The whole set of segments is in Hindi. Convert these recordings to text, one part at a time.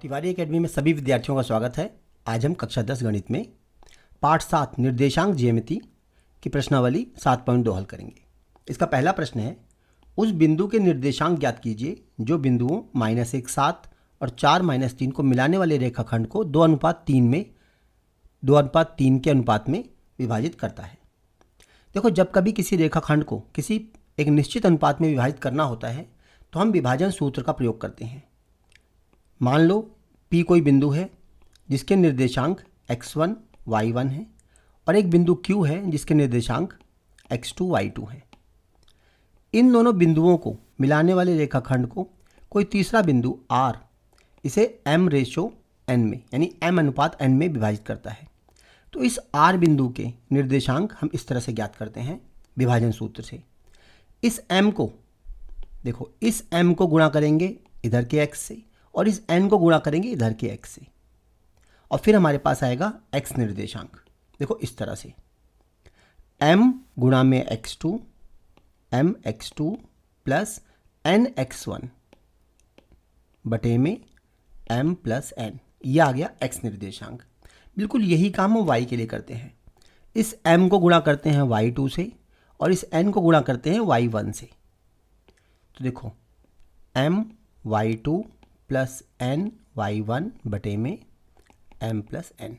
तिवारी एकेडमी में सभी विद्यार्थियों का स्वागत है। आज हम कक्षा 10 गणित में पाठ 7 निर्देशांक ज्यामिति की प्रश्नावली 7.2 हल करेंगे। इसका पहला प्रश्न है, उस बिंदु के निर्देशांक ज्ञात कीजिए जो बिंदुओं -1 7 और 4 -3 को मिलाने वाले रेखाखंड को 2:3 के अनुपात में विभाजित करता है। देखो, जब कभी किसी रेखाखंड को किसी एक निश्चित अनुपात में विभाजित करना होता है तो हम विभाजन सूत्र का प्रयोग करते हैं। मान लो P कोई बिंदु है जिसके निर्देशांक x1 y1 है और एक बिंदु Q है जिसके निर्देशांक x2 y2 है। इन दोनों बिंदुओं को मिलाने वाले रेखाखंड को कोई तीसरा बिंदु R इसे m/n में यानी m/n में विभाजित करता है। तो इस R बिंदु के निर्देशांक हम इस तरह से ज्ञात करते हैं विभाजन सूत्र से। इस m को देखो, इस m को गुणा करेंगे इधर के x से और इस n को गुणा करेंगे इधर के x से और फिर हमारे पास आएगा x निर्देशांक। देखो इस तरह से m गुणा में x2 mx2 प्लस nx1 बटे में m प्लस n, यह आ गया x निर्देशांक। बिल्कुल यही काम हम y के लिए करते हैं। इस m को गुणा करते हैं y2 से और इस n को गुणा करते हैं y1 से। तो देखो m y2 plus n y1 बटे में m प्लस n,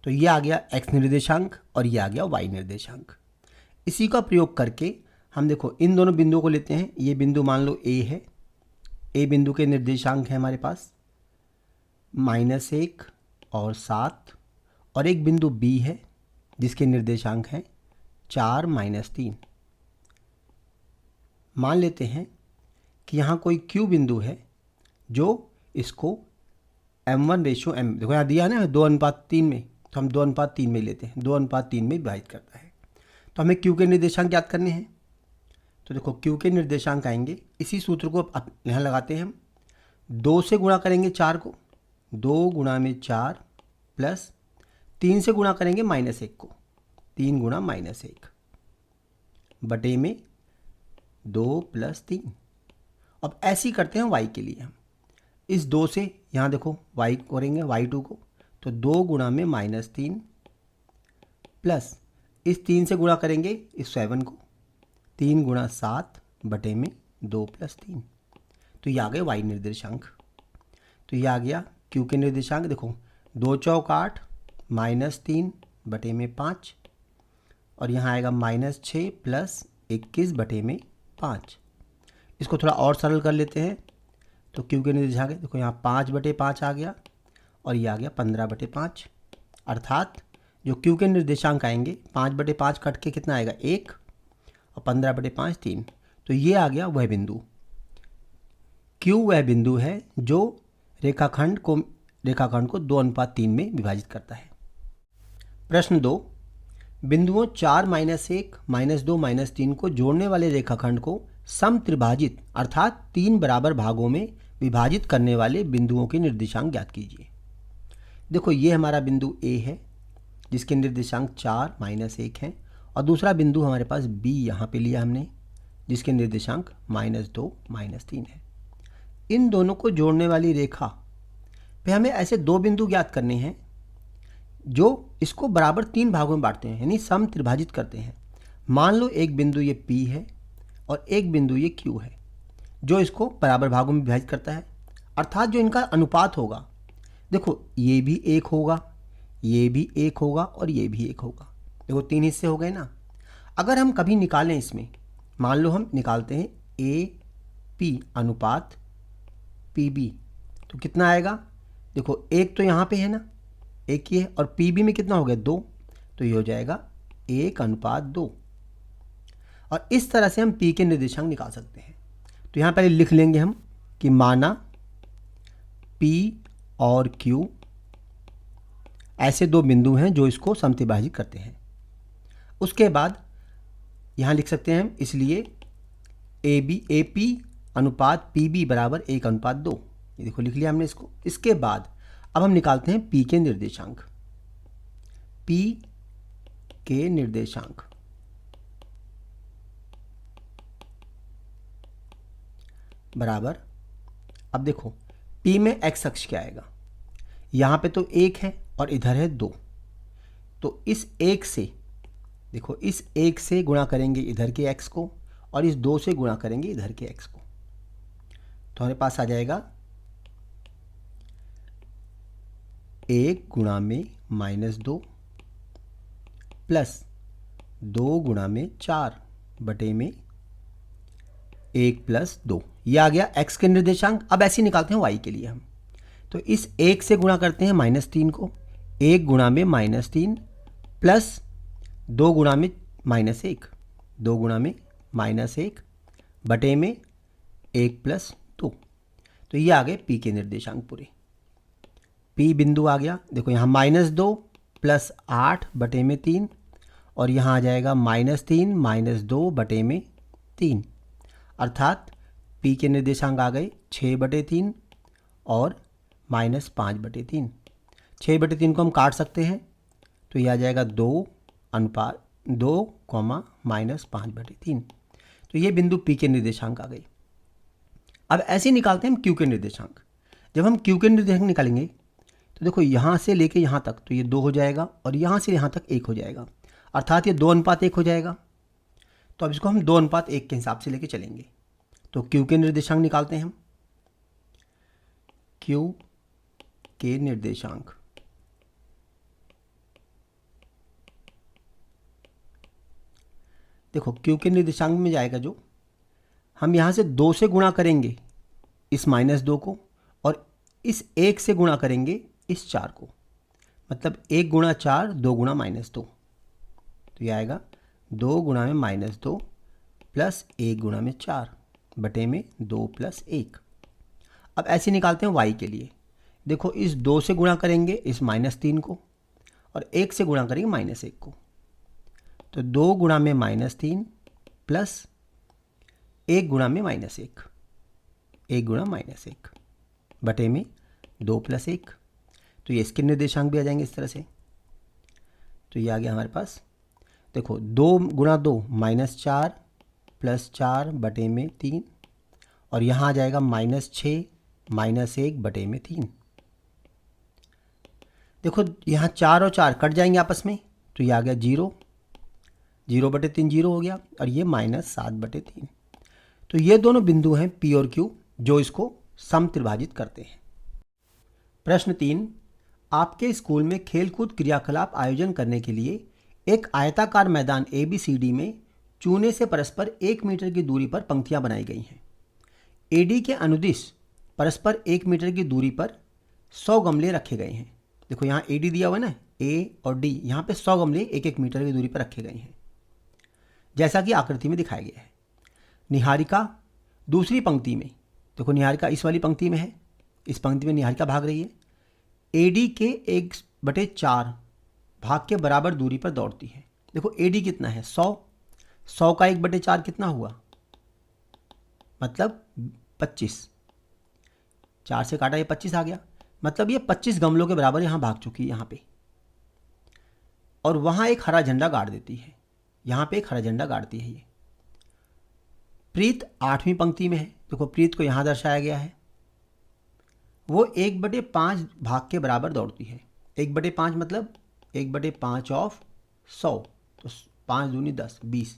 तो ये आ गया x निर्देशांक और ये आ गया y निर्देशांक। इसी का प्रयोग करके हम देखो इन दोनों बिंदुओं को लेते हैं। ये बिंदु मान लो a है, a बिंदु के निर्देशांक है हमारे पास -1 और 7 और एक बिंदु b है जिसके निर्देशांक हैं 4 -3। मान लेते हैं कि यहाँ कोई q बिंदु है जो इसको m1/m, देखो यहाँ दिया है ना 2:3 में, तो हम 2:3 में लेते हैं, 2:3 में विभाजित करता है। तो हमें q के निर्देशांक ज्ञात करने हैं। तो देखो q के निर्देशांक आएंगे, इसी सूत्र को अब यहाँ लगाते हैं हम। 2 से गुणा करेंगे 4 को, 2 गुणा में 4 प्लस 3 से गुणा करेंगे -1 को, 3 गुणा -1 बटे में 2 प्लस 3। अब ऐसे ही करते हैं y के लिए। हम इस 2 से यहाँ देखो y करेंगे y2 को, तो 2 गुणा में -3 प्लस इस 3 से गुणा करेंगे इस 7 को, 3 गुणा 7 बटे में 2 प्लस 3, तो ये आ गए y निर्देशांक। तो ये आ गया q के निर्देशांक। देखो 2 चौक 8 -3 बटे में 5 और यहाँ आएगा -6 प्लस 21 बटे में 5। इसको थोड़ा और सरल कर लेते हैं तो q के निर्देशांक देखो यहाँ 5/5 आ गया और ये आ गया 15/5, अर्थात जो q के निर्देशांक आएंगे 5/5 कट के कितना आएगा 1 और 15/5 3। तो ये आ गया वह बिंदु। q वह बिंदु है जो रेखाखंड को 2:3 में विभाजित करता है। प्रश्न 2, बिंदुओं 4 -1 -2 -3 को जोड़ने वाले रेखाखंड को समत्रिभाजित अर्थात 3 बराबर भागों में विभाजित करने वाले बिंदुओं के निर्देशांक ज्ञात कीजिए। देखो ये हमारा बिंदु A है जिसके निर्देशांक 4 -1 हैं और दूसरा बिंदु हमारे पास B यहाँ पे लिया हमने जिसके निर्देशांक -2 -3 है। इन दोनों को जोड़ने वाली रेखा पे हमें ऐसे 2 बिंदु ज्ञात करने हैं जो इसको बराबर 3 भागों में बांटते हैं, यानी समत्रिभाजित करते हैं। मान लो एक बिंदु ये P है और एक बिंदु ये Q है जो इसको बराबर भागों में विभाजित करता है, अर्थात जो इनका अनुपात होगा, देखो ये भी 1 होगा, ये भी 1 होगा और ये भी 1 होगा। देखो 3 हिस्से हो गए ना। अगर हम कभी निकालें इसमें, मान लो हम निकालते हैं AP अनुपात PB, तो कितना आएगा? देखो 1 तो यहाँ पे है ना, 1 ही है और PB में कितना हो गया 2, तो ये हो जाएगा 1:2। और इस तरह से हम P के निर्देशांक निकाल सकते हैं। तो यहाँ पहले लिख लेंगे हम कि माना P और Q ऐसे 2 बिंदु हैं जो इसको समत्रिभाजित करते हैं। उसके बाद यहाँ लिख सकते हैं हम, इसलिए AP अनुपात PB बराबर 1:2। ये देखो लिख लिया हमने इसको। इसके बाद अब हम निकालते हैं P के निर्देशांक। P के निर्देशांक बराबर, अब देखो P में x अक्ष क्या आएगा, यहाँ पे तो 1 है और इधर है 2, तो इस 1 से देखो, इस 1 से गुणा करेंगे इधर के x को और इस 2 से गुणा करेंगे इधर के x को, तो हमारे पास आ जाएगा 1 गुणा में -2 प्लस 2 गुणा में 4 बटे में 1 प्लस 2। ये आ गया x के निर्देशांक। अब ऐसे ही निकालते हैं y के लिए हम, तो इस 1 से गुणा करते हैं -3 को, 1 गुणा में -3 प्लस 2 गुणा में -1, 2 गुणा में -1 बटे में 1 प्लस 2। तो ये आ गए p के निर्देशांक पूरे। p बिंदु आ गया, देखो यहाँ -2 प्लस 8 बटे में 3 और यहाँ आ जाएगा -3 -2 बटे में 3, अर्थात p के निर्देशांक आ गए 6/3 और -5/3। 6/3 को हम काट सकते हैं, तो ये आ जाएगा 2 -5/3। तो ये बिंदु P के निर्देशांक आ गई। अब ऐसे ही निकालते हैं हम Q के निर्देशांक। जब हम Q के निर्देशांक निकालेंगे तो देखो यहाँ से लेके यहाँ तक तो ये 2 हो जाएगा और यहाँ से यहाँ तक 1 हो जाएगा, अर्थात ये 2:1 हो जाएगा। तो अब इसको हम 2:1 के हिसाब से लेके चलेंगे। तो Q के निर्देशांक निकालते हैं हम। Q के निर्देशांक, देखो Q के निर्देशांक में जाएगा जो, हम यहाँ से 2 से गुणा करेंगे इस -2 को और इस 1 से गुणा करेंगे इस 4 को, मतलब 1 गुणा 4 2 गुणा -2, तो ये आएगा 2 गुणा में -2 प्लस 1 गुणा में 4 बटे में 2 प्लस 1। अब ऐसे निकालते हैं y के लिए। देखो इस 2 से गुणा करेंगे इस -3 को और 1 से गुणा करेंगे -1 को, तो 2 गुणा में -3 प्लस 1 गुणा में -1, 1 गुणा -1 बटे में 2 प्लस 1। तो ये इसके निर्देशांक भी आ जाएंगे इस तरह से। तो ये आ गया हमारे पास, देखो 2 गुणा 2 -4 प्लस 4 बटे में 3 और यहाँ आ जाएगा -6 -1 बटे में 3। देखो यहाँ 4 और 4 कट जाएंगे आपस में, तो ये आ गया 0, 0/3 0 हो गया और ये -7/3। तो ये दोनों बिंदु हैं P और Q जो इसको समत्रिभाजित करते हैं। प्रश्न 3, आपके स्कूल में खेलकूद क्रियाकलाप आयोजन करने के लिए एक आयताकार मैदान ABCD में चूने से परस्पर 1 मीटर की दूरी पर पंक्तियां बनाई गई हैं। AD के अनुदिश परस्पर 1 मीटर की दूरी पर 100 गमले रखे गए हैं। देखो यहाँ AD दिया हुआ है ना, A और D, यहाँ पे 100 गमले 1-1 मीटर की दूरी पर रखे गए हैं, जैसा कि आकृति में दिखाया गया है। निहारिका दूसरी पंक्ति में, देखो निहारिका इस वाली पंक्ति में है, इस पंक्ति में निहारिका भाग रही है, AD के 1/4 भाग के बराबर दूरी पर दौड़ती है। देखो AD कितना है 100, 100 का 1/4 कितना हुआ, मतलब 25, 4 से काटा ये 25 आ गया, मतलब ये 25 गमलों के बराबर यहाँ भाग चुकी है यहाँ पे, और वहाँ एक हरा झंडा गाड़ देती है, यहाँ पे एक हरा झंडा गाड़ती है ये। प्रीत 8वीं पंक्ति में है, देखो प्रीत को यहाँ दर्शाया गया है, वो 1/5 भाग के बराबर दौड़ती है। 1/5 मतलब 1/5 ऑफ 100, तो 5 दूनी 10, 20,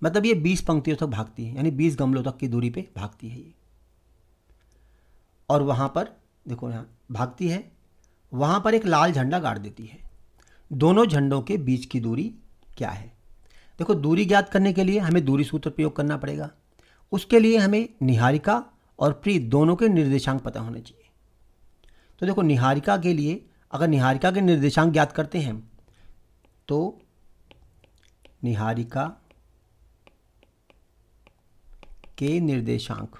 मतलब ये 20 पंक्तियों तक भागती है, यानी 20 गमलों तक की दूरी पे भागती है ये। और वहाँ पर देखो यहाँ भागती है, वहाँ पर एक लाल झंडा गाड़ देती है। दोनों झंडों के बीच की दूरी क्या है? देखो दूरी ज्ञात करने के लिए हमें दूरी सूत्र प्रयोग करना पड़ेगा। उसके लिए हमें निहारिका और प्रीत दोनों के निर्देशांक पता होने चाहिए। तो देखो निहारिका के लिए, अगर निहारिका के निर्देशांक ज्ञात करते हैं तो निहारिका के निर्देशांक,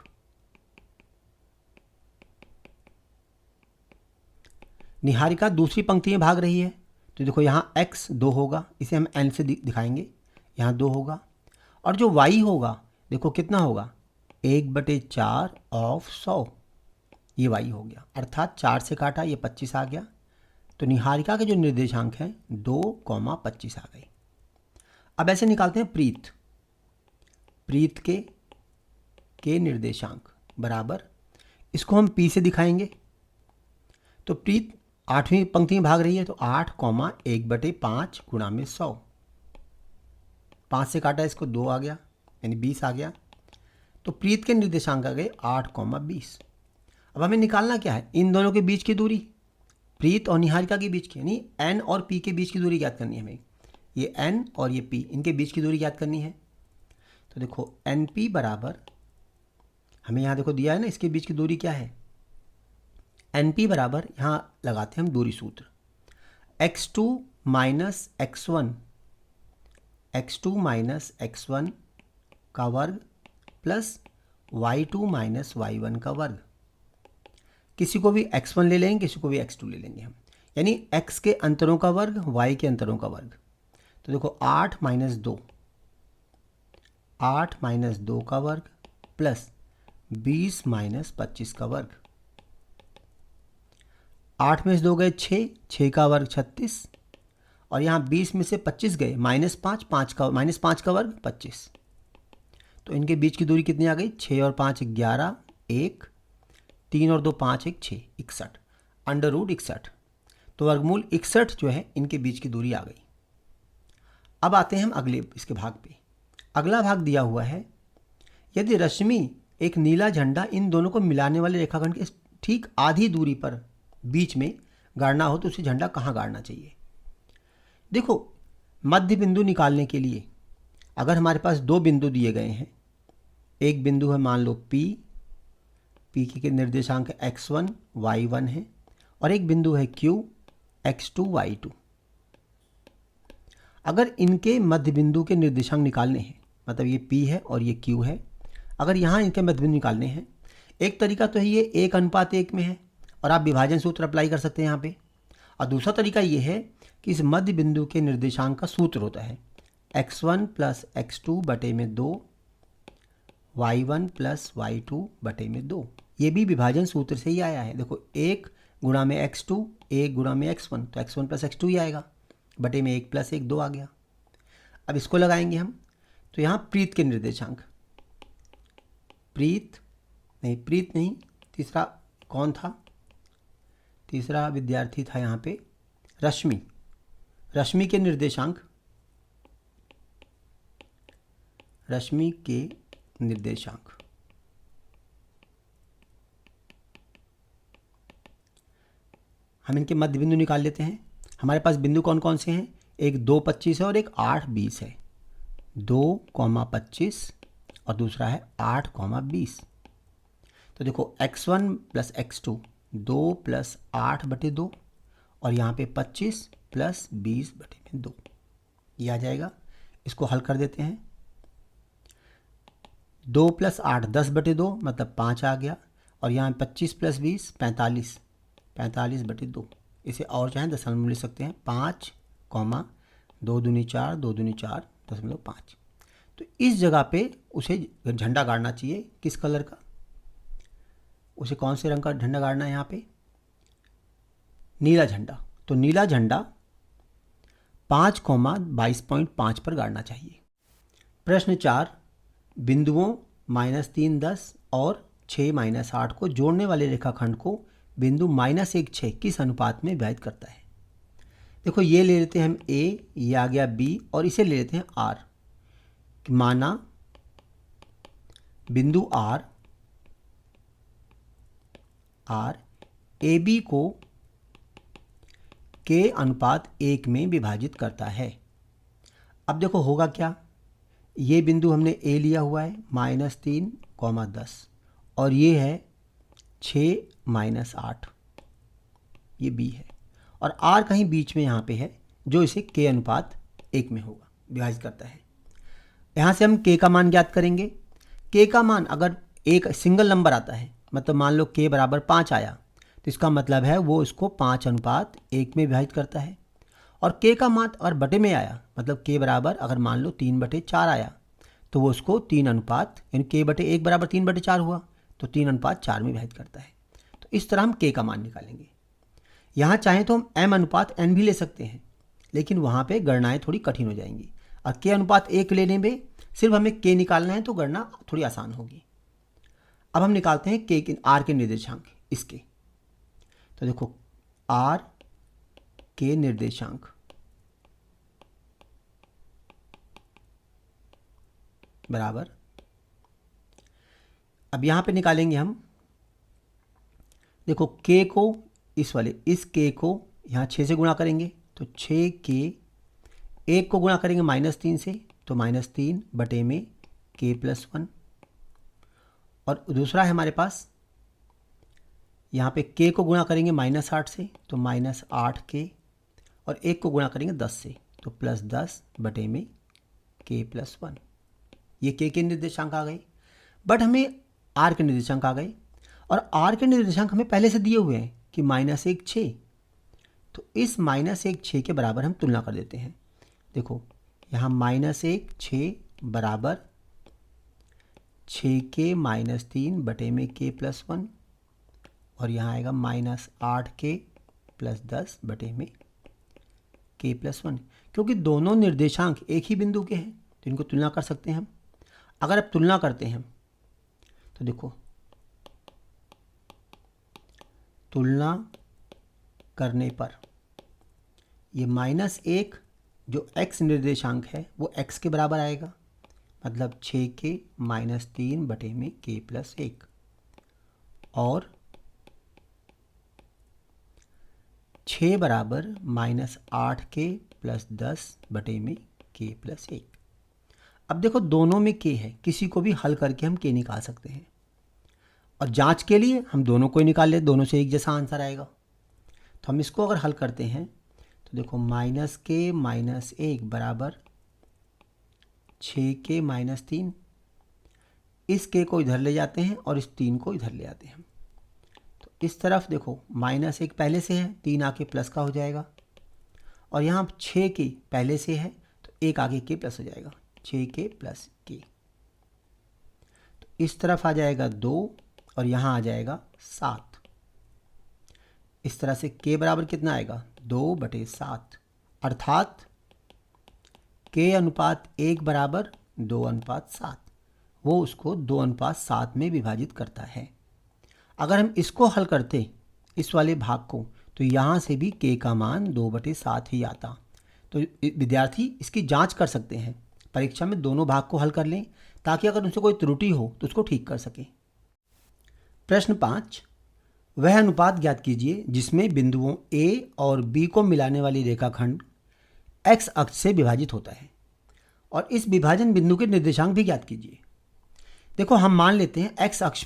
निहारिका दूसरी पंक्ति में भाग रही है, तो देखो यहाँ x 2 होगा, इसे हम n से दिखाएंगे, यहाँ 2 होगा, और जो y होगा देखो कितना होगा 1/4 ऑफ 100, ये y हो गया, अर्थात 4 से काटा ये 25 आ गया। तो निहारिका के जो निर्देशांक हैं 2,25 आ गए। अब ऐसे निकालते हैं प्रीत, प्रीत के निर्देशांक बराबर, इसको हम p से दिखाएंगे, तो प्रीत 8वीं पंक्ति में भाग रही है, तो 8,1/5 गुणा में 100, 5 से काटा इसको 2 आ गया, यानी 20 आ गया। तो प्रीत के निर्देशांक आ गए 8,20। अब हमें निकालना क्या है, इन दोनों के बीच की दूरी, प्रीत और निहारिका के बीच की, यानी एन और पी के बीच की दूरी ज्ञात करनी है हमें। ये एन और ये पी, इनके बीच की दूरी ज्ञात करनी है। तो देखो एन पी बराबर, हमें यहाँ देखो दिया है ना, इसके बीच की दूरी क्या है, एन पी बराबर, यहाँ लगाते हैं हम दूरी सूत्र, x2 minus x1, x2 minus x1 का वर्ग प्लस y2 माइनस y1 का वर्ग। किसी को भी x1 ले लेंगे, किसी को भी x2 ले लेंगे हम, यानी x के अंतरों का वर्ग, y के अंतरों का वर्ग। तो देखो 8 माइनस 2, 8 माइनस 2 का वर्ग प्लस 20 माइनस 25 का वर्ग। 8 में से 2 गए 6, 6 का वर्ग 36, और यहाँ 20 में से 25 गए -5, 5 का वर्ग 25। तो इनके बीच की दूरी कितनी आ गई, 6 और 5 11, 1, 3 और 2 5, 1 6, 61, √61। तो वर्गमूल 61 जो है इनके बीच की दूरी आ गई। अब आते हैं हम अगले इसके भाग पे। अगला भाग दिया हुआ है, यदि रश्मि एक नीला झंडा इन दोनों को मिलाने वाले रेखाखंड के ठीक आधी दूरी पर बीच में गाड़ना हो तो उसे झंडा कहाँ गाड़ना चाहिए। देखो मध्य बिंदु निकालने के लिए अगर हमारे पास 2 बिंदु दिए गए हैं, एक बिंदु है मान लो P के निर्देशांक x1 y1 है, और एक बिंदु है Q x2 y2। अगर इनके मध्य बिंदु के निर्देशांक निकालने हैं, मतलब ये P है और ये Q है, अगर यहाँ इनके मध्य बिंदु निकालने हैं, एक तरीका तो है ये 1:1 में है और आप विभाजन सूत्र अप्लाई कर सकते हैं यहाँ पे, और दूसरा तरीका ये है कि इस मध्य बिंदु के निर्देशांक का सूत्र होता है x1 plus x2/2 y1 plus y2/2। ये भी विभाजन सूत्र से ही आया है। देखो 1 गुणा में x2, 1 गुणा में x1, तो x1 प्लस x2 ही आएगा, बटे में 1 प्लस 1 2 आ गया। अब इसको लगाएंगे हम, तो यहाँ प्रीत के निर्देशांक, प्रीत नहीं, तीसरा कौन था, तीसरा विद्यार्थी था यहाँ पे रश्मि के निर्देशांक, हम इनके मध्य बिंदु निकाल लेते हैं। हमारे पास बिंदु कौन कौन से हैं, एक 2,25 है और एक 8,20 है, 2,25 और दूसरा है 8,20। तो देखो x1 प्लस x2 2 प्लस 8/2 और यहाँ पे 25 प्लस 20/2, ये आ जाएगा। इसको हल कर देते हैं, 2 प्लस 8 10/2 मतलब 5 आ गया, और यहाँ 25 प्लस 20 45/2। इसे और चाहें दशमलव में लिख सकते हैं, 5, 2 दूनी 4, 2 दूनी 4, 0.5। तो इस जगह पे उसे झंडा गाड़ना चाहिए, किस कलर का, उसे कौन से रंग का झंडा गाड़ना है यहाँ पे, नीला झंडा। तो नीला झंडा 5,22.5 पर गाड़ना चाहिए। प्रश्न 4, बिंदुओं -3 10 और 6 -8 को जोड़ने वाले रेखाखंड को बिंदु -1 6 किस अनुपात में विभाजित करता है। देखो ये ले लेते हैं हम A, ये आ गया B, और इसे ले लेते हैं R। माना बिंदु R AB को K अनुपात 1 में विभाजित करता है। अब देखो होगा क्या, ये बिंदु हमने A लिया हुआ है -3, 10, और ये है 6 -8, ये B है, और R कहीं बीच में यहाँ पे है जो इसे K अनुपात 1 में होगा, विभाजित करता है। यहाँ से हम K का मान ज्ञात करेंगे। K का मान अगर एक सिंगल नंबर आता है, मतलब मान लो K बराबर 5 आया, तो इसका मतलब है वो इसको 5:1 में विभाजित करता है। और K का मान अगर बटे में आया, मतलब K बराबर अगर मान लो 3/4 आया, तो वो उसको 3 अनुपात, यानी K/1 बराबर 3/4 हुआ, तो 3:4 में विभाजित करता है। तो इस तरह हम K का मान निकालेंगे। यहाँ चाहें तो हम M/N भी ले सकते हैं, लेकिन वहाँ पे गणनाएं थोड़ी कठिन हो जाएंगी, और K/1 लेने में सिर्फ हमें K निकालना है तो गणना थोड़ी आसान होगी। अब हम निकालते हैं R के निर्देशांक इसके। तो देखो आर के निर्देशांक बराबर, अब यहाँ पे निकालेंगे हम, देखो k को इस k को यहाँ 6 से गुणा करेंगे तो 6k, 1 को गुणा करेंगे -3 से तो -3 बटे में k+1, और दूसरा है हमारे पास यहाँ पे k को गुणा करेंगे -8 से तो -8k, और 1 को गुणा करेंगे 10 से तो +10 बटे में k+1। ये k के निर्देशांक आ गए, बट हमें r के निर्देशांक आ गए, और r के निर्देशांक हमें पहले से दिए हुए हैं कि -1 6, तो इस -1 6 के बराबर हम तुलना कर देते हैं। देखो यहाँ -1 6 बराबर 6k -3 बटे में k+1, और यहाँ आएगा -8k + 10 बटे में k+1। क्योंकि दोनों निर्देशांक एक ही बिंदु के हैं तो इनको तुलना कर सकते हैं हम। अगर अब तुलना करते हैं तो देखो, तुलना करने पर ये -1 जो x निर्देशांक है वो x के बराबर आएगा, मतलब 6k -3 बटे में k+1, और 6 बराबर -8k + 10 बटे में k+1। अब देखो दोनों में k है, किसी को भी हल करके हम k निकाल सकते हैं, और जांच के लिए हम दोनों को ही निकाल ले, दोनों से एक जैसा आंसर आएगा। तो हम इसको अगर हल करते हैं तो देखो -k -1 बराबर 6k -3, इस k को इधर ले जाते हैं और इस 3 को इधर ले आते हैं, तो इस तरफ देखो -1 पहले से है, 3 आके प्लस का हो जाएगा, और यहाँ 6k पहले से है तो 1 आगे k प्लस हो जाएगा, 6k + k, तो इस तरफ आ जाएगा 2 और यहाँ आ जाएगा 7। इस तरह से k बराबर कितना आएगा 2/7, अर्थात k अनुपात 1 बराबर 2:7, वो उसको 2:7 में विभाजित करता है। अगर हम इसको हल करते इस वाले भाग को तो यहाँ से भी k का मान 2/7 ही आता। तो विद्यार्थी इसकी जांच कर सकते हैं, परीक्षा में दोनों भाग को हल कर लें ताकि अगर उनसे कोई त्रुटि हो तो उसको ठीक कर सकें। प्रश्न 5, वह अनुपात ज्ञात कीजिए जिसमें बिंदुओं A और B को मिलाने वाली रेखाखंड x अक्ष से विभाजित होता है, और इस विभाजन बिंदु के निर्देशांक भी ज्ञात कीजिए। देखो हम मान लेते हैं x अक्ष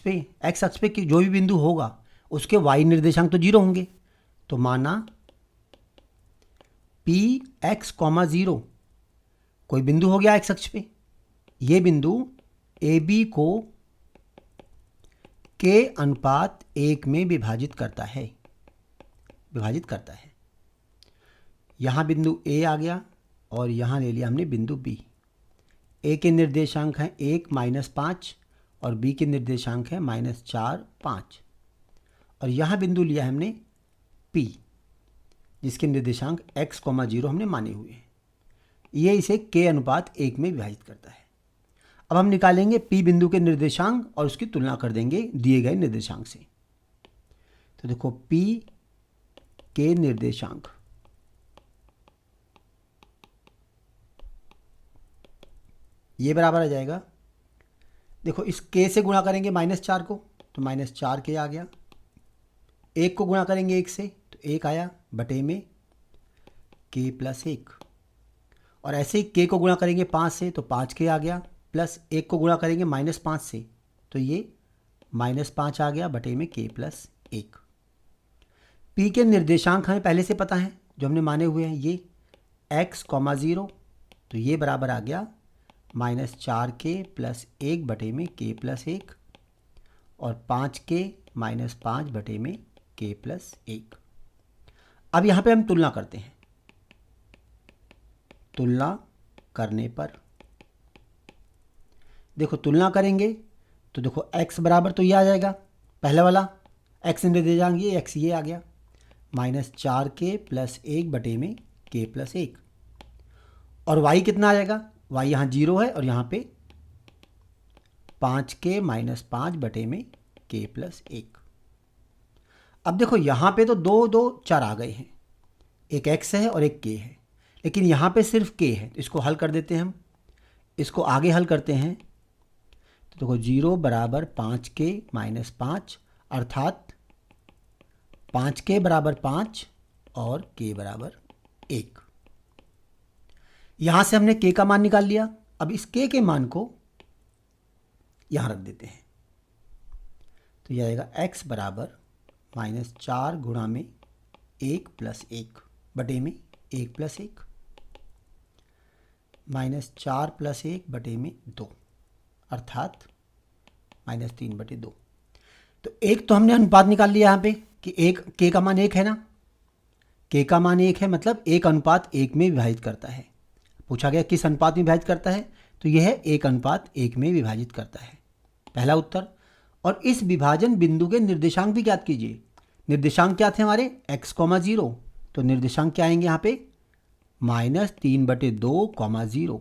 पे कि जो भी बिंदु होगा उसके y निर्देशांक तो 0 होंगे, तो माना Px, 0 कोई बिंदु हो गया x अक्ष पे, ये बिंदु AB को k अनुपात 1 में विभाजित करता है। यहाँ बिंदु A आ गया और यहाँ ले लिया हमने बिंदु B। A के निर्देशांक हैं 1 -5 और B के निर्देशांक हैं -4 5, और यहाँ बिंदु लिया हमने P जिसके निर्देशांक x, 0 हमने माने हुए हैं। ये इसे k अनुपात 1 में विभाजित करता है। अब हम निकालेंगे P बिंदु के निर्देशांक और उसकी तुलना कर देंगे दिए गए निर्देशांक से। तो देखो P के निर्देशांक, ये बराबर आ जाएगा, देखो इस k से गुणा करेंगे -4 को तो -4k आ गया, 1 को गुणा करेंगे 1 से तो 1 आया बटे में k+1, और ऐसे ही k को गुणा करेंगे 5 से तो 5k आ गया, प्लस 1 को गुणा करेंगे -5 से तो ये -5 आ गया बटे में k+1। P के निर्देशांक हमें पहले से पता है जो हमने माने हुए हैं, ये x, 0 तो ये बराबर आ गया -4k + 1 बटे में k+1, और 5k - 5 बटे में k+1। अब यहाँ पे हम तुलना करते हैं, तुलना करने पर देखो तुलना करेंगे तो देखो x बराबर तो ये आ जाएगा, पहले वाला x निर्देशांक ये x ये आ गया, -4k + 1 बटे में k+1, और y कितना आ जाएगा, y यहाँ 0 है और यहाँ पे 5k - 5 बटे में k+1। अब देखो यहाँ पे तो दो दो चर आ गए हैं, एक x है और एक k है, लेकिन यहाँ पे सिर्फ k है, तो इसको हल कर देते हैं हम। इसको आगे हल करते हैं तो देखो 0 बराबर 5k माइनस 5, अर्थात 5k बराबर 5 और k बराबर 1। यहाँ से हमने k का मान निकाल लिया। अब इस k के मान को यहाँ रख देते हैं, तो यह आएगा x बराबर -4 गुणा में 1 प्लस 1 बटे में 1 प्लस 1, -4 प्लस 1 बटे में 2, अर्थात -3 बटे 2। तो एक तो हमने अनुपात निकाल लिया यहाँ पे कि एक k का मान 1 है ना, k का मान 1 है, मतलब 1:1 में विभाजित करता है। पूछा गया किस अनुपात में विभाजित करता है, तो यह है 1:1 में विभाजित करता है, पहला उत्तर। और इस विभाजन बिंदु के निर्देशांक भी ज्ञात कीजिए। निर्देशांक क्या थे हमारे, x, 0, तो निर्देशांक क्या आएंगे यहाँ पे -3 बटे 2, 0।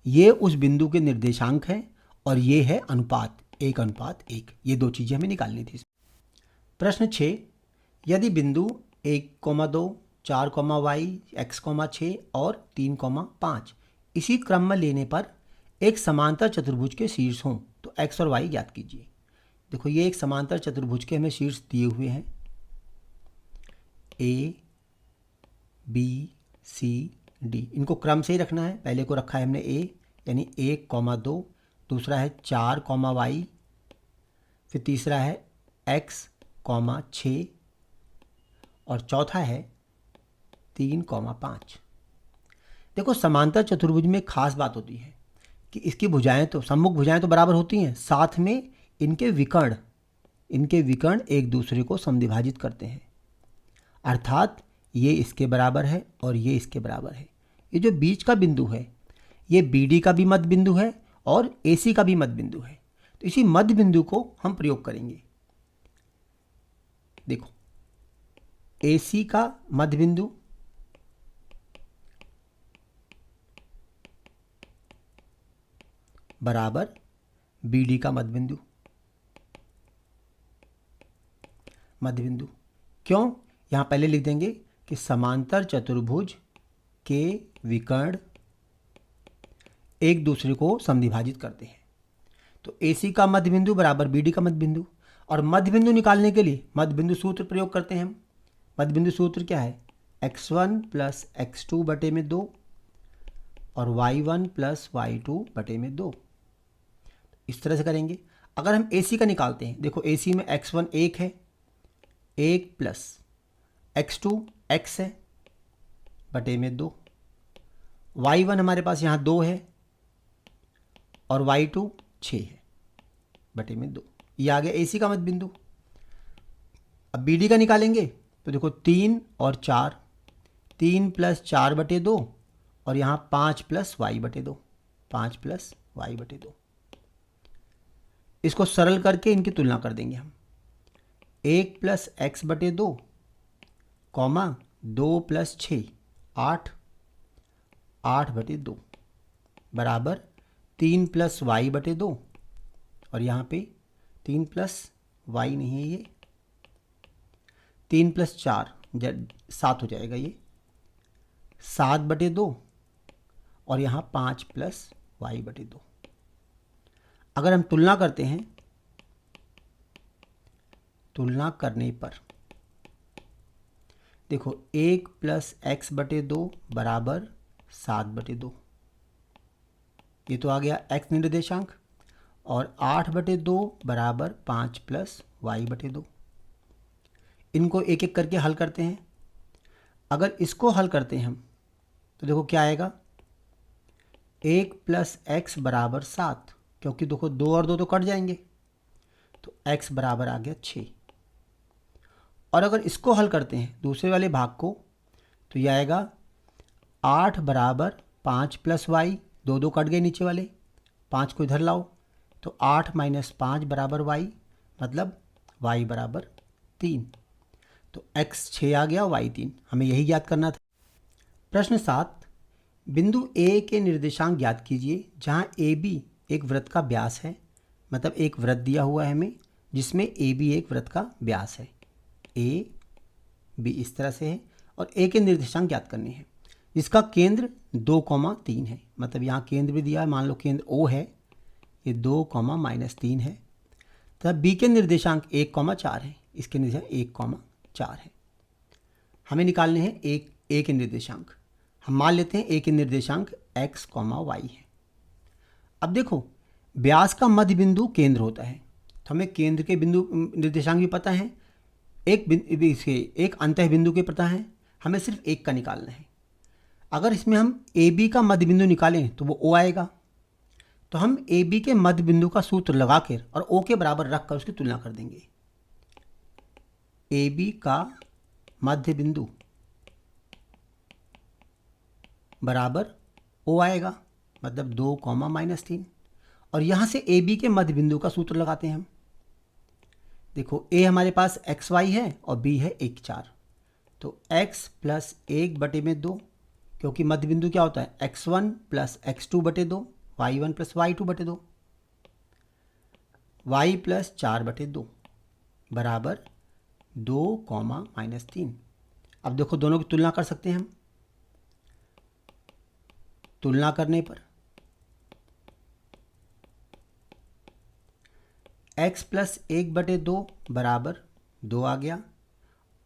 ये उस बिंदु के निर्देशांक हैं और ये है अनुपात 1:1। ये दो चीज़ें हमें निकालनी थी। प्रश्न 6, यदि बिंदु 1, 2, 4, y, x, 6 और 3, 5 इसी क्रम में लेने पर एक समांतर चतुर्भुज के शीर्ष हों तो x और y ज्ञात कीजिए। देखो ये एक समांतर चतुर्भुज के हमें शीर्ष दिए हुए हैं, A, B, C, D। इनको क्रम से ही रखना है। पहले को रखा है हमने A, यानी 1, 2, दूसरा है 4, y, फिर तीसरा है x, 6 और चौथा है 3, 5। देखो समांतर चतुर्भुज में खास बात होती है कि इसकी भुजाएं तो सम्मुख भुजाएं तो बराबर होती हैं, साथ में इनके विकर्ण एक दूसरे को समद्विभाजित करते हैं, अर्थात ये इसके बराबर है और ये इसके बराबर है। ये जो बीच का बिंदु है ये BD का भी मध्य बिंदु है और AC का भी मध्य बिंदु है। तो इसी मध्य बिंदु को हम प्रयोग करेंगे। देखो AC का मध्य बिंदु बराबर BD का मध्य बिंदु। क्यों, यहाँ पहले लिख देंगे कि समांतर चतुर्भुज के विकर्ण एक दूसरे को समद्विभाजित करते हैं। तो AC का मध्य बिंदु बराबर BD का मध्य बिंदु। और मध्य बिंदु निकालने के लिए मध्य बिंदु सूत्र प्रयोग करते हैं हम। मध्य बिंदु सूत्र क्या है, x1 प्लस x2 बटे में 2 और y1 प्लस y2 बटे में 2। इस तरह से करेंगे। अगर हम AC का निकालते हैं, देखो AC में x1 1 है, 1 प्लस x2 x है बटे में 2, y1 हमारे पास यहाँ 2 है और y2 6 है बटे में 2। ये आ गया AC का मध्य बिंदु। अब BD का निकालेंगे तो देखो 3 और 4, 3 प्लस 4 बटे 2 और यहाँ 5 प्लस y बटे 2, 5 प्लस y बटे 2। इसको सरल करके इनकी तुलना कर देंगे हम। 1 प्लस x बटे 2, 2 प्लस 6, 8, 8 बटे 2 बराबर 3 प्लस y बटे 2 और यहाँ पे 3 प्लस y नहीं है, ये 3 प्लस 4 7 हो जाएगा, ये 7 बटे 2 और यहाँ 5 प्लस y बटे 2। अगर हम तुलना करते हैं, तुलना करने पर देखो 1 प्लस x बटे 2 बराबर 7 बटे 2, ये तो आ गया x निर्देशांक, और 8 बटे 2 बराबर 5 प्लस y बटे 2। इनको एक एक करके हल करते हैं। अगर इसको हल करते हैं हम तो देखो क्या आएगा, 1 प्लस x बराबर 7, क्योंकि देखो 2 और 2 तो कट जाएंगे, तो x बराबर आ गया 6। और अगर इसको हल करते हैं दूसरे वाले भाग को तो यह आएगा 8 बराबर 5 प्लस y, 2 2 कट गए नीचे वाले, 5 को इधर लाओ तो 8 माइनस 5 बराबर y, मतलब y बराबर 3। तो x 6 आ गया, y 3। हमें यही ज्ञात करना था। प्रश्न 7, बिंदु A के निर्देशांक ज्ञात कीजिए जहाँ AB एक वृत्त का व्यास है, मतलब एक वृत्त दिया हुआ है हमें जिसमें ए बी एक वृत्त का व्यास है, ए बी इस तरह से है, और ए के निर्देशांक ज्ञात करने हैं, जिसका केंद्र 2,3 है। मतलब यहाँ केंद्र भी दिया है, मान लो केंद्र ओ है, ये 2,-3 है। तब बी के निर्देशांक 1,4 है, इसके निर्देशांक 1,4 है। हमें निकालने हैं एक ए के निर्देशांक। हम मान लेते हैं ए के निर्देशांक x, y है। अब देखो, व्यास का मध्य बिंदु केंद्र होता है, तो हमें केंद्र के बिंदु निर्देशांक भी पता है, एक अंतः बिंदु के पता है, हमें सिर्फ एक का निकालना है। अगर इसमें हम ए बी का मध्य बिंदु निकालें तो वो ओ आएगा, तो हम ए बी के मध्य बिंदु का सूत्र लगाकर और ओ के बराबर रखकर उसकी तुलना कर देंगे। ए बी का मध्य बिंदु बराबर ओ आएगा, मतलब 2,-3, और यहाँ से ए बी के मध्य बिंदु का सूत्र लगाते हैं हम। देखो, ए हमारे पास एक्स वाई है और बी है 1, 4, तो x प्लस 1/2, क्योंकि मध्य बिंदु क्या होता है, x1 plus x2/2, y1 plus y2/2, y plus 4/2 बराबर 2,-3। अब देखो, दोनों की तुलना कर सकते हैं हम। तुलना करने पर x प्लस 1/2 बराबर 2 आ गया,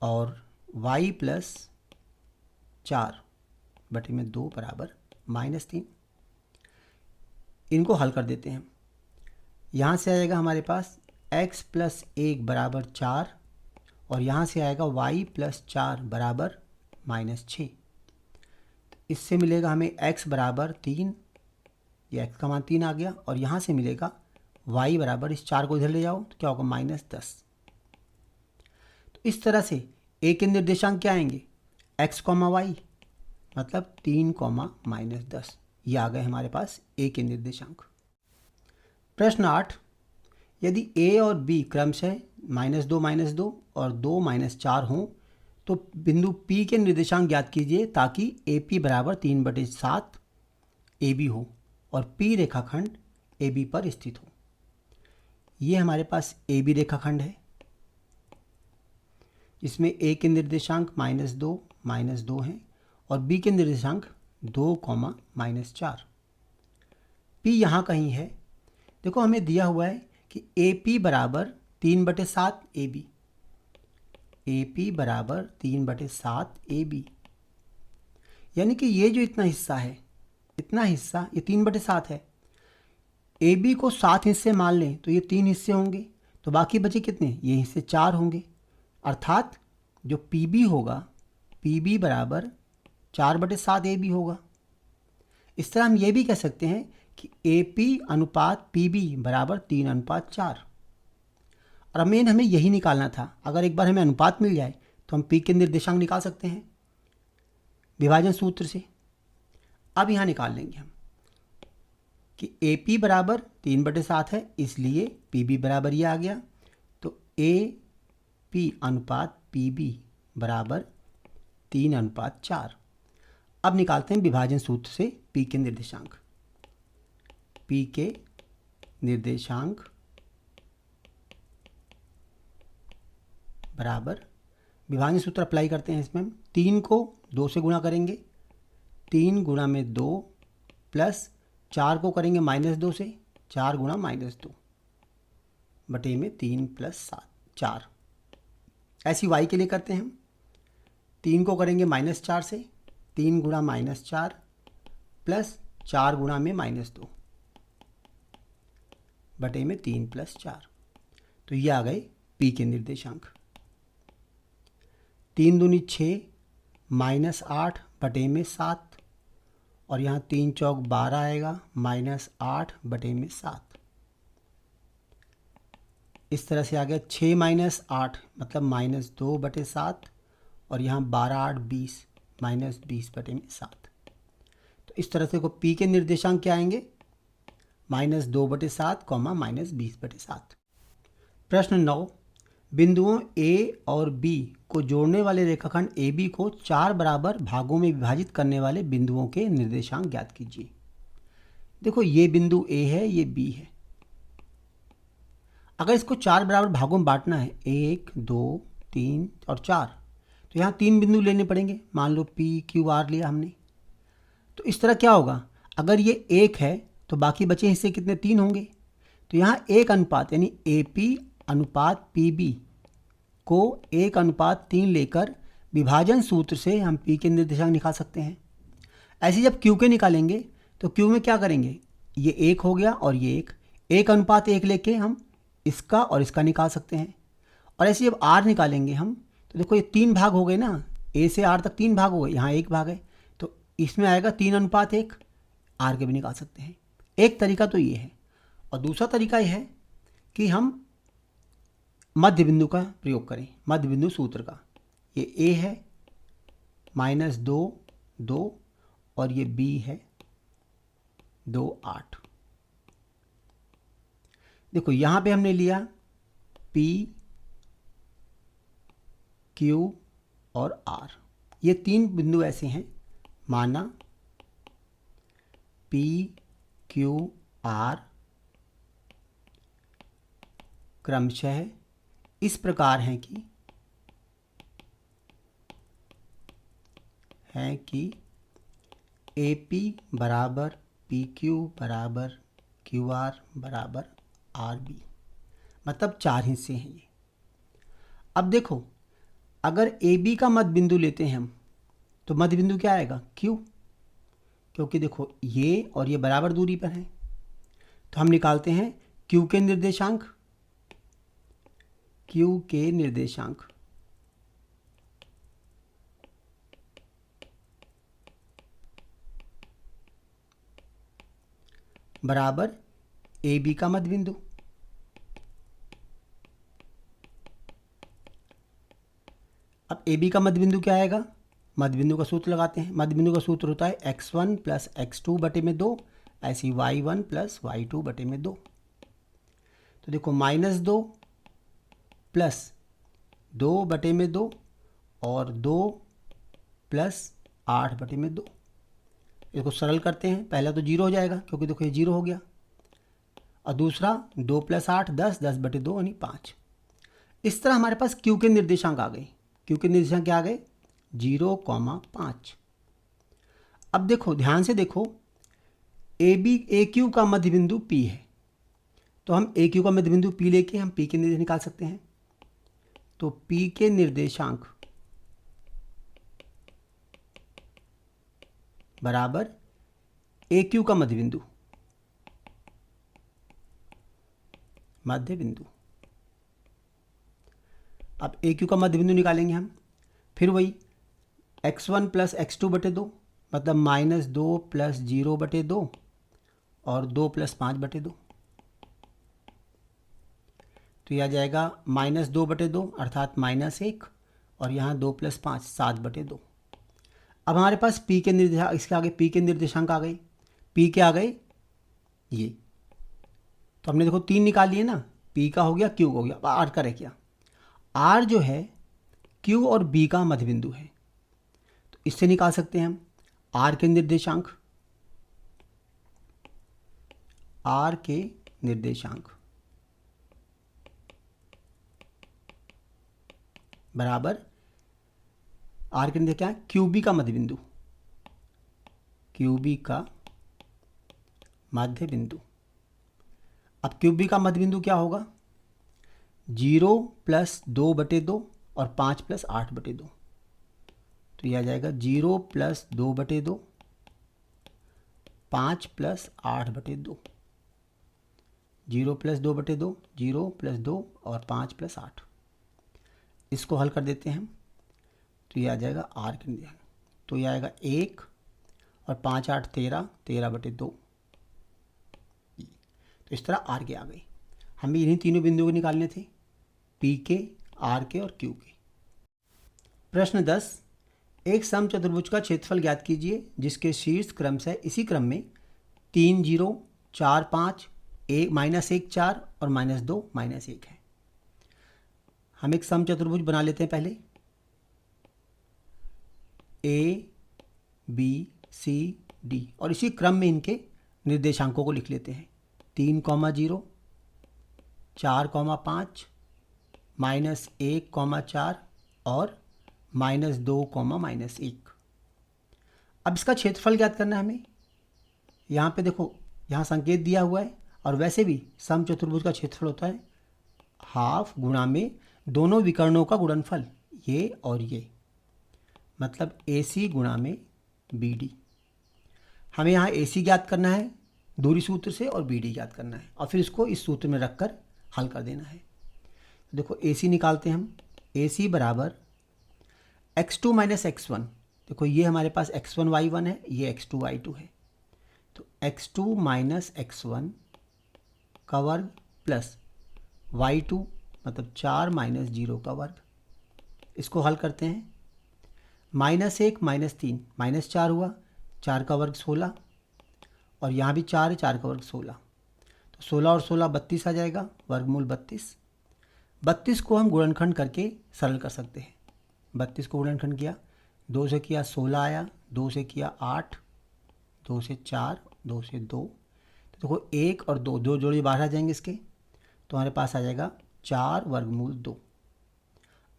और y प्लस 4/2 बराबर -3। इनको हल कर देते हैं हम। यहाँ से आएगा हमारे पास x प्लस 1 बराबर 4, और यहाँ से आएगा y प्लस 4 बराबर -6। इससे मिलेगा हमें x बराबर 3, ये x का मान 3 आ गया, और यहाँ से मिलेगा y बराबर, इस 4 को इधर ले जाओ तो क्या होगा, -10। तो इस तरह से a के निर्देशांक क्या आएंगे, x, y, मतलब 3, -10। ये आ गए हमारे पास a के निर्देशांक। प्रश्न 8, यदि a और b क्रमशः -2, -2 और 2, -4 हों तो बिंदु P के निर्देशांक ज्ञात कीजिए ताकि AP बराबर 3/7 AB हो और P रेखाखंड AB पर स्थित हो। ये हमारे पास AB रेखाखंड है, इसमें A के निर्देशांक -2, -2 हैं और B के निर्देशांक 2, -4। P यहाँ कहीं है। देखो, हमें दिया हुआ है कि AP बराबर 3/7 AB, AP बराबर 3/7 AB, यानी कि ये जो इतना हिस्सा है, इतना हिस्सा ये 3/7 है। AB को 7 हिस्से मान लें तो ये 3 हिस्से होंगे, तो बाकी बचे कितने, ये हिस्से 4 होंगे। अर्थात जो PB होगा, PB बराबर 4/7 AB होगा। इस तरह हम ये भी कह सकते हैं कि AP अनुपात PB बराबर 3:4। और मेन हमें यही निकालना था। अगर एक बार हमें अनुपात मिल जाए तो हम P के निर्देशांक निकाल सकते हैं विभाजन सूत्र से। अब यहाँ निकाल लेंगे हम कि AP बराबर 3/7 है, इसलिए PB बराबर ये आ गया, तो AP अनुपात PB बराबर 3:4। अब निकालते हैं विभाजन सूत्र से P के निर्देशांक। P के निर्देशांक बराबर, विभाजन सूत्र अप्लाई करते हैं इसमें। हम 3 को 2 से गुणा करेंगे, 3 गुणा में 2, प्लस 4 को करेंगे -2 से, 4 गुणा -2 बटे में 3 + 7, 4। ऐसी y के लिए करते हैं हम। 3 को करेंगे -4 से, 3 गुणा -4 प्लस 4 गुणा में -2 बटे में 3 + 4। तो ये आ गए P के निर्देशांक। 3 दूनी 6, -8 बटे में 7, और यहाँ 3 चौक 12 आएगा, -8 बटे में 7। इस तरह से आ गया 6 - 8 मतलब -2 बटे 7, और यहाँ 12, 8, 20, -20 बटे में 7। तो इस तरह से को P के निर्देशांक क्या आएंगे, -2 बटे 7, -20 बटे 7। प्रश्न 9, बिंदुओं A और B को जोड़ने वाले रेखाखंड AB को 4 बराबर भागों में विभाजित करने वाले बिंदुओं के निर्देशांक ज्ञात कीजिए। देखो, ये बिंदु A है, ये B है। अगर इसको 4 बराबर भागों में बांटना है, 1 2 3 और 4, तो यहाँ 3 बिंदु लेने पड़ेंगे। मान लो पी क्यू आर लिया हमने, तो इस तरह क्या होगा, अगर ये 1 है तो बाकी बचे हिस्से कितने, 3 होंगे। तो यहाँ 1 अनुपात यानी ए पी अनुपात पी बी को 1:3 लेकर विभाजन सूत्र से हम पी के निर्देशांक निकाल सकते हैं। ऐसे जब क्यू के निकालेंगे तो क्यू में क्या करेंगे, ये 1 हो गया और ये 1:1 लेके हम इसका और इसका निकाल सकते हैं। और ऐसे जब आर निकालेंगे हम, तो देखो ये 3 भाग हो गए ना, ए से आर तक 3 भाग हो गए, यहाँ 1 भाग है, तो इसमें आएगा 3:1। आर के भी निकाल सकते हैं। एक तरीका तो ये है, और दूसरा तरीका ये है कि हम मध्य बिंदु का प्रयोग करें, मध्य बिंदु सूत्र का। ये ए है -2 2 और ये बी है 2 8। देखो यहाँ पे हमने लिया पी क्यू और आर, ये 3 बिंदु ऐसे हैं, माना पी क्यू आर क्रमशः इस प्रकार हैं कि ए पी बराबर पी क्यू बराबर क्यू आर बराबर आर बी, मतलब 4 हिस्से हैं ये। अब देखो, अगर ए बी का मध्य बिंदु लेते हैं हम, तो मध्य बिंदु क्या आएगा, क्यू, क्योंकि देखो ये और ये बराबर दूरी पर हैं। तो हम निकालते हैं क्यू के निर्देशांक, क्यू के निर्देशांक बराबर ए बी का मध्य बिंदु। अब ए बी का मध्य बिंदु क्या आएगा, मध्य बिंदु का सूत्र लगाते हैं। मध्य बिंदु का सूत्र होता है x1 + x2 बटे में 2, ऐसे ही y1 + y2 बटे में 2। तो देखो -2 + 2 बटे में 2 और 2 + 8 बटे में 2। इसको सरल करते हैं, पहला तो 0 हो जाएगा क्योंकि देखो ये 0 हो गया, और दूसरा 2 + 8 10, 10 बटे 2 यानी 5। इस तरह हमारे पास क्यू के निर्देशांक आ गए। क्यू के निर्देशांक क्या आ गए, 0,5। अब देखो ध्यान से देखो, ए क्यू का मध्य बिंदु पी है, तो हम ए क्यू का मध्य बिंदु पी लेके हम पी के निर्देशांक निकाल सकते हैं। तो पी के निर्देशांक बराबर ए क्यू का मध्य बिंदु, मध्य बिंदु। अब ए क्यू का मध्य बिंदु निकालेंगे हम, फिर वही x1 + x2 बटे 2, मतलब -2 + 0 बटे 2 और 2 + 5 बटे 2। तो यह आ जाएगा -2 बटे 2 अर्थात -1, और यहाँ 2 + 5 7 बटे 2। अब हमारे पास पी के निर्देशांक, इसके आगे पी के निर्देशांक आ गए। पी के आ गए ये, तो हमने देखो 3 निकाल लिए ना, पी का हो गया, क्यू हो गया, अब आर का रह गया। आर जो है क्यू और बी का मध्य बिंदु है, तो इससे निकाल सकते हैं हम आर के निर्देशांक, आर के निर्देशांक बराबर आर के निर्देशांक क्या है, क्यू बी का मध्य बिंदु, क्यू बी का मध्य बिंदु। अब क्यू बी का मध्य बिंदु क्या होगा, 0 + 2 बटे 2 और 5 + 8 बटे 2। तो यह आ जाएगा 0 + 2 बटे 2, 5 + 8 बटे 2। 0 + 2 बटे 2, 0 + 2 और 5 + 8। इसको हल कर देते हैं हम, तो यह आ जाएगा आर के निर्देशांक। तो यह आएगा 1 और 5 8 13, 13 बटे 2। तो इस तरह आर के आ गई। हमें इन्हीं तीनों बिंदुओं को निकालने थे, पी के, आर के और क्यू के। प्रश्न 10, एक समचतुर्भुज का क्षेत्रफल ज्ञात कीजिए जिसके शीर्ष क्रमशः इसी क्रम में 3 0 4 5 -1 4 और -2 -1 है। हम एक समचतुर्भुज बना लेते हैं पहले, ए बी सी डी, और इसी क्रम में इनके निर्देशांकों को लिख लेते हैं। 3, 0 4,5 -1,4 और -2,-1। अब इसका क्षेत्रफल ज्ञात करना है हमें। यहाँ पे देखो, यहाँ संकेत दिया हुआ है, और वैसे भी समचतुर्भुज का क्षेत्रफल होता है हाफ गुणा में दोनों विकर्णों का गुणनफल, ये और ये, मतलब AC गुणा में BD। हमें यहाँ AC ज्ञात करना है दूरी सूत्र से और BD ज्ञात करना है, और फिर इसको इस सूत्र में रखकर हल कर देना है। देखो AC निकालते हैं हम। AC बराबर x2 - x1। देखो ये हमारे पास x1 y1 है, ये x2 y2 है, तो x2 - x1 का वर्ग प्लस y2 मतलब 4 - 0 का वर्ग। इसको हल करते हैं। -1 -3 -4 हुआ, 4 का वर्ग 16, और यहाँ भी 4 है, 4 का वर्ग 16, तो 16 और 16 32 आ जाएगा, वर्गमूल 32। 32 को हम गुणनखंड करके सरल कर सकते हैं। 32 को गुणनखंड किया, 2 से किया 16 आया, 2 से किया 8, 2 से 4, 2 से 2, तो देखो 1 और 2 दो जोड़े बाहर आ जाएंगे इसके, तो हमारे पास आ जाएगा 4 वर्गमूल 2।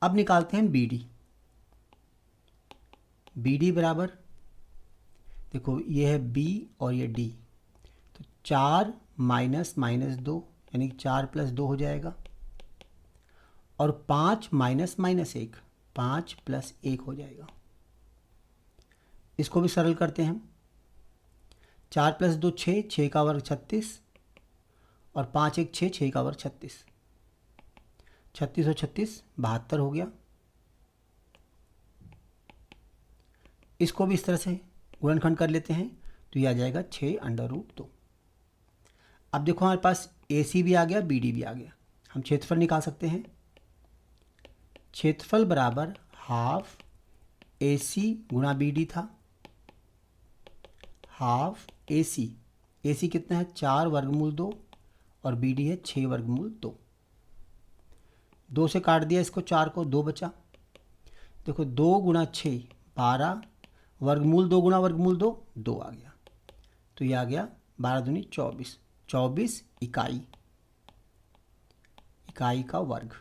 अब निकालते हैं BD। BD बराबर, देखो ये है B और ये D, तो 4 - -2 यानी कि 4 + 2 हो जाएगा, और 5 - -1 5 + 1 हो जाएगा। इसको भी सरल करते हैं हम। 4 + 2 6, 6 का वर्ग 36, और 5 1 6, 6 का वर्ग 36, 36 और 36 72 हो गया। इसको भी इस तरह से गुणनखंड कर लेते हैं, तो ये आ जाएगा 6√2। अब देखो हमारे पास AC भी आ गया, BD भी आ गया। हम क्षेत्रफल निकाल सकते हैं। क्षेत्रफल बराबर हाफ AC गुणा BD था, हाफ AC कितना है 4 वर्गमूल 2, और BD है 6 वर्गमूल 2। 2 से काट दिया इसको, 4 को, 2 बचा। देखो 2 × 6 12, वर्गमूल 2 गुणा वर्गमूल 2 2 आ गया, तो ये आ गया 12 दूनी 24, 24 इकाई का वर्ग।